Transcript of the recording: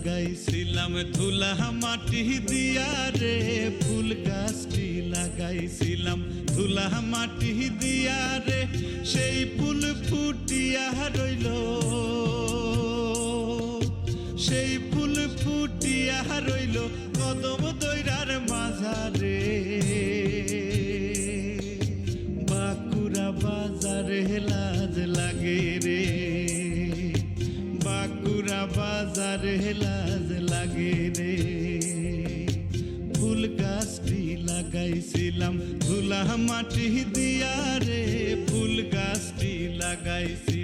লাগাইছিলাম ধুলা মাটি দিয়া রে, ফুল গাছটি লাগাইছিলাম ধুলা মাটি দিয়া রে, সেই ফুল ফুটিয়া রইল, সেই ফুল ফুটিয়া রইল কদম দইরার মাঝারে। বাঁকুড়া বাজারে লাজ লাগে রে, বাঁকুড়া বাজারে লাজ লাগে রে। ফুল গাছটি লাগাইছিলাম ধুলা মাটি দিয়া রে, ফুল গাছটি লাগাইছি।